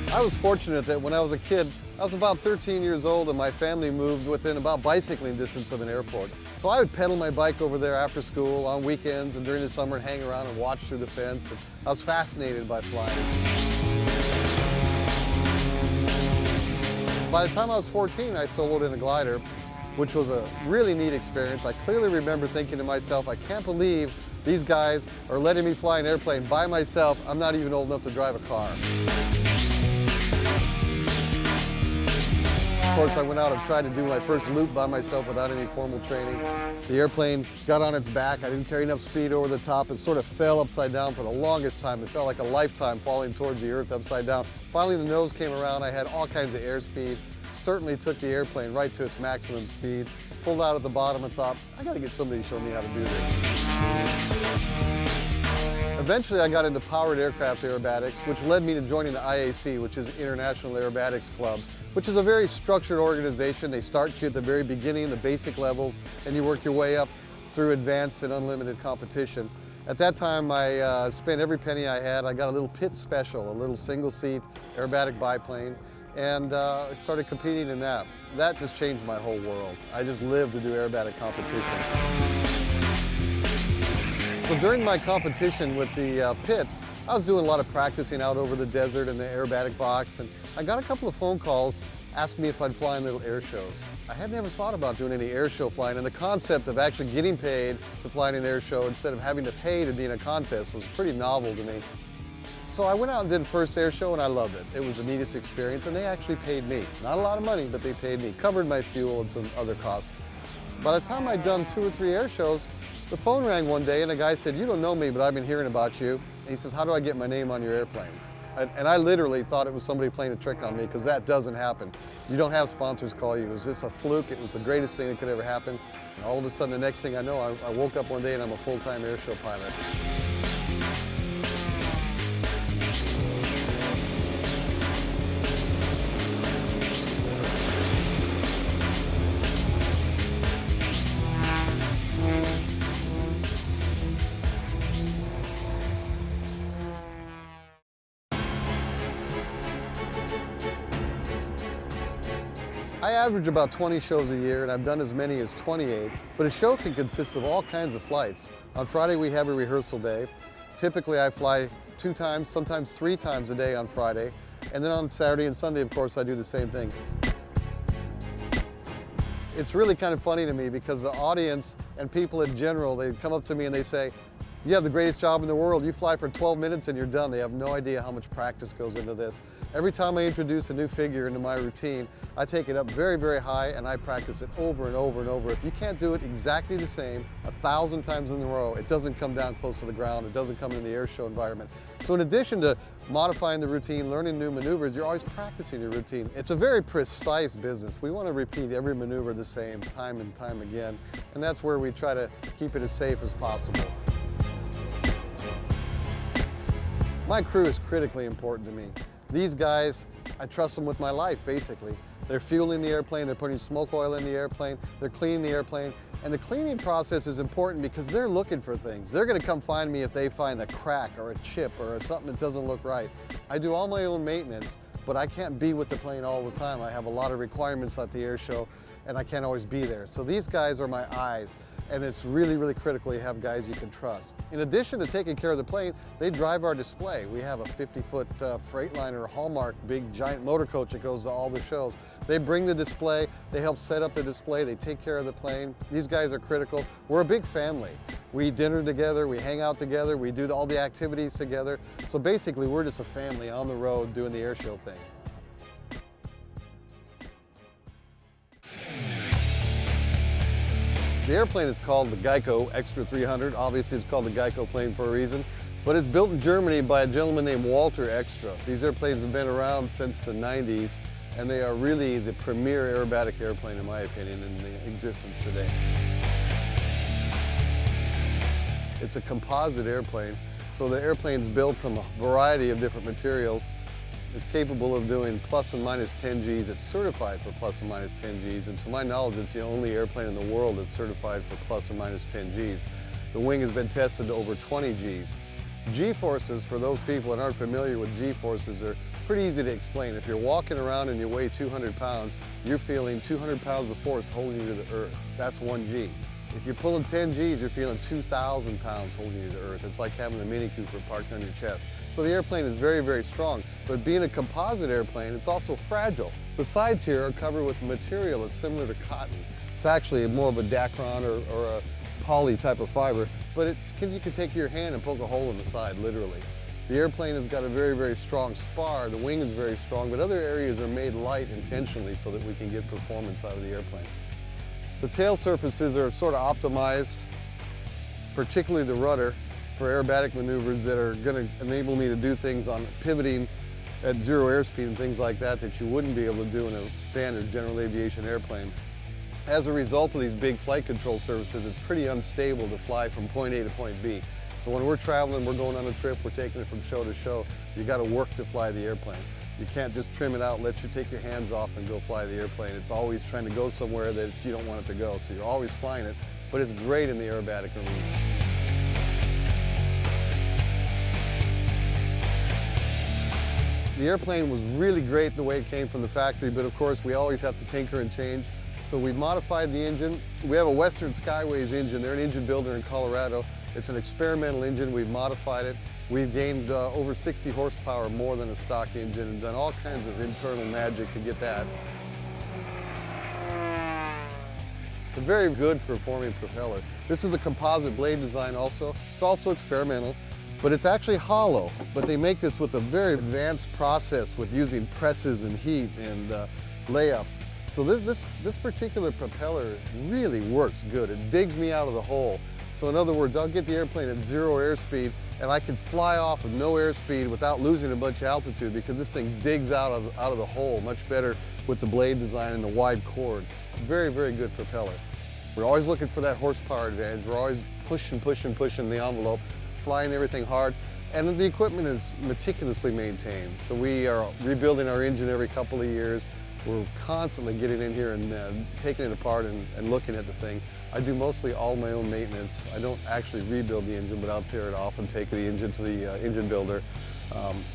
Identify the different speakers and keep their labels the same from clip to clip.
Speaker 1: I was fortunate that when I was a kid, I was about 13 years old and my family moved within about bicycling distance of an airport. So I would pedal my bike over there after school, on weekends and during the summer and hang around and watch through the fence. And I was fascinated by flying. By the time I was 14, I soloed in a glider, which was a really neat experience. I clearly remember thinking to myself, I can't believe these guys are letting me fly an airplane by myself. I'm not even old enough to drive a car. Of course, I went out and tried to do my first loop by myself without any formal training. The airplane got on its back. I didn't carry enough speed over the top. It sort of fell upside down for the longest time. It felt like a lifetime falling towards the earth upside down. Finally, the nose came around. I had all kinds of airspeed. Certainly took the airplane right to its maximum speed. Pulled out at the bottom and thought, I got to get somebody to show me how to do this. Eventually, I got into powered aircraft aerobatics, which led me to joining the IAC, which is International Aerobatics Club, which is a very structured organization. They start you at the very beginning, the basic levels, and you work your way up through advanced and unlimited competition. At that time, I spent every penny I had. I got a little pit special, a little single-seat aerobatic biplane, and I started competing in that. That just changed my whole world. I just lived to do aerobatic competition. So during my competition with the pits, I was doing a lot of practicing out over the desert in the aerobatic box, and I got a couple of phone calls asking me if I'd fly in little air shows. I had never thought about doing any air show flying, and the concept of actually getting paid to fly in an air show instead of having to pay to be in a contest was pretty novel to me. So I went out and did the first air show, and I loved it. It was the neatest experience, and they actually paid me. Not a lot of money, but they paid me, covered my fuel and some other costs. By the time I'd done 2 or 3 air shows, the phone rang one day and a guy said, "You don't know me, but I've been hearing about you." And he says, "How do I get my name on your airplane?" And I literally thought it was somebody playing a trick on me, because that doesn't happen. You don't have sponsors call you. It was just a fluke. It was the greatest thing that could ever happen. And all of a sudden, the next thing I know, I woke up one day and I'm a full-time air show pilot. I average about 20 shows a year, and I've done as many as 28, but a show can consist of all kinds of flights. On Friday, we have a rehearsal day. Typically, I fly 2 times, sometimes 3 times a day on Friday, and then on Saturday and Sunday, of course, I do the same thing. It's really kind of funny to me because the audience and people in general, they come up to me and they say, "You have the greatest job in the world. You fly for 12 minutes and you're done." They have no idea how much practice goes into this. Every time I introduce a new figure into my routine, I take it up very, very high and I practice it over and over and over. If you can't do it exactly the same 1,000 times in a row, it doesn't come down close to the ground. It doesn't come in the air show environment. So in addition to modifying the routine, learning new maneuvers, you're always practicing your routine. It's a very precise business. We want to repeat every maneuver the same time and time again, and that's where we try to keep it as safe as possible. My crew is critically important to me. These guys, I trust them with my life, basically. They're fueling the airplane, they're putting smoke oil in the airplane, they're cleaning the airplane, and the cleaning process is important because they're looking for things. They're gonna come find me if they find a crack or a chip or something that doesn't look right. I do all my own maintenance, but I can't be with the plane all the time. I have a lot of requirements at the air show, and I can't always be there. So these guys are my eyes. And it's really, really critical you have guys you can trust. In addition to taking care of the plane, they drive our display. We have a 50-foot Freightliner Hallmark, big giant motor coach that goes to all the shows. They bring the display, they help set up the display, they take care of the plane. These guys are critical. We're a big family. We eat dinner together, we hang out together, we do all the activities together. So basically, we're just a family on the road doing the air show thing. The airplane is called the Geico Extra 300. Obviously, it's called the Geico plane for a reason, but it's built in Germany by a gentleman named Walter Extra. These airplanes have been around since the 90s, and they are really the premier aerobatic airplane, in my opinion, in existence today. It's a composite airplane, so the airplane's built from a variety of different materials. It's capable of doing plus and minus 10 Gs. It's certified for plus and minus 10 Gs, and to my knowledge, it's the only airplane in the world that's certified for plus or minus 10 Gs. The wing has been tested to over 20 Gs. G-forces, for those people that aren't familiar with G-forces, are pretty easy to explain. If you're walking around and you weigh 200 pounds, you're feeling 200 pounds of force holding you to the earth. That's 1 G. If you're pulling 10 Gs, you're feeling 2,000 pounds holding you to the earth. It's like having a Mini Cooper parked on your chest. So the airplane is very, very strong. But being a composite airplane, it's also fragile. The sides here are covered with material that's similar to cotton. It's actually more of a Dacron or a poly type of fiber, but you can take your hand and poke a hole in the side, literally. The airplane has got a very, very strong spar. The wing is very strong, but other areas are made light intentionally so that we can get performance out of the airplane. The tail surfaces are sort of optimized, particularly the rudder, for aerobatic maneuvers that are going to enable me to do things on pivoting at 0 airspeed and things like that that you wouldn't be able to do in a standard general aviation airplane. As a result of these big flight control surfaces, it's pretty unstable to fly from point A to point B. So when we're traveling, we're going on a trip, we're taking it from show to show, you got to work to fly the airplane. You can't just trim it out, let you take your hands off and go fly the airplane. It's always trying to go somewhere that you don't want it to go. So you're always flying it, but it's great in the aerobatic arena. The airplane was really great the way it came from the factory, but of course we always have to tinker and change. So we've modified the engine. We have a Western Skyways engine. They're an engine builder in Colorado. It's an experimental engine. We've modified it. We've gained over 60 horsepower more than a stock engine and done all kinds of internal magic to get that. It's a very good performing propeller. This is a composite blade design also. It's also experimental, but it's actually hollow. But they make this with a very advanced process with using presses and heat and layups. So this particular propeller really works good. It digs me out of the hole. So in other words, I'll get the airplane at 0 airspeed and I can fly off with no airspeed without losing a bunch of altitude because this thing digs out of the hole much better with the blade design and the wide chord. Very, very good propeller. We're always looking for that horsepower advantage. We're always pushing the envelope, flying everything hard. And the equipment is meticulously maintained. So we are rebuilding our engine every couple of years. We're constantly getting in here and taking it apart and looking at the thing. I do mostly all my own maintenance. I don't actually rebuild the engine, but I'll tear it off and take the engine to the engine builder.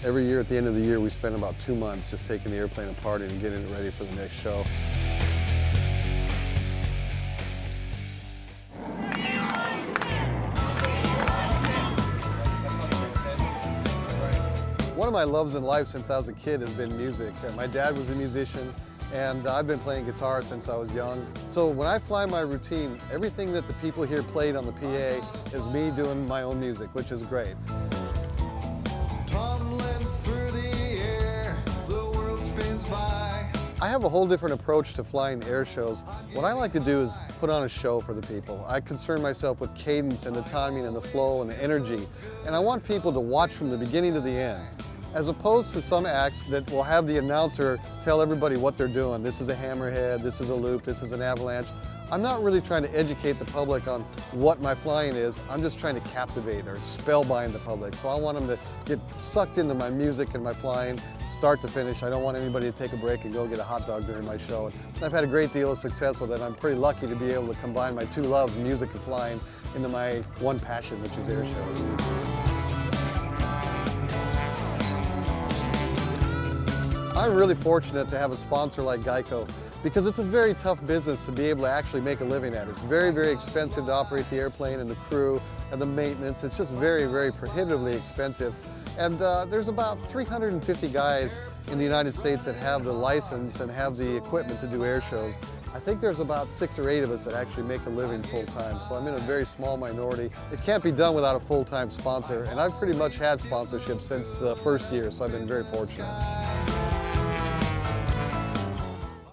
Speaker 1: Every year at the end of the year, we spend about 2 months just taking the airplane apart and getting it ready for the next show. One of my loves in life since I was a kid has been music. My dad was a musician, and I've been playing guitar since I was young. So when I fly my routine, everything that the people here played on the PA is me doing my own music, which is great. Tumbling through the air, the world spins by. I have a whole different approach to flying air shows. What I like to do is put on a show for the people. I concern myself with cadence and the timing and the flow and the energy. And I want people to watch from the beginning to the end. As opposed to some acts that will have the announcer tell everybody what they're doing. This is a hammerhead, this is a loop, this is an avalanche. I'm not really trying to educate the public on what my flying is. I'm just trying to captivate or spellbind the public. So I want them to get sucked into my music and my flying, start to finish. I don't want anybody to take a break and go get a hot dog during my show. And I've had a great deal of success with it. I'm pretty lucky to be able to combine my 2 loves, music and flying, into my one passion, which is air shows. I'm really fortunate to have a sponsor like Geico because it's a very tough business to be able to actually make a living at. It's very, very expensive to operate the airplane and the crew and the maintenance. It's just very, very prohibitively expensive. And there's about 350 guys in the United States that have the license and have the equipment to do air shows. I think there's about 6 or 8 of us that actually make a living full-time, so I'm in a very small minority. It can't be done without a full-time sponsor, and I've pretty much had sponsorship since the first year, so I've been very fortunate.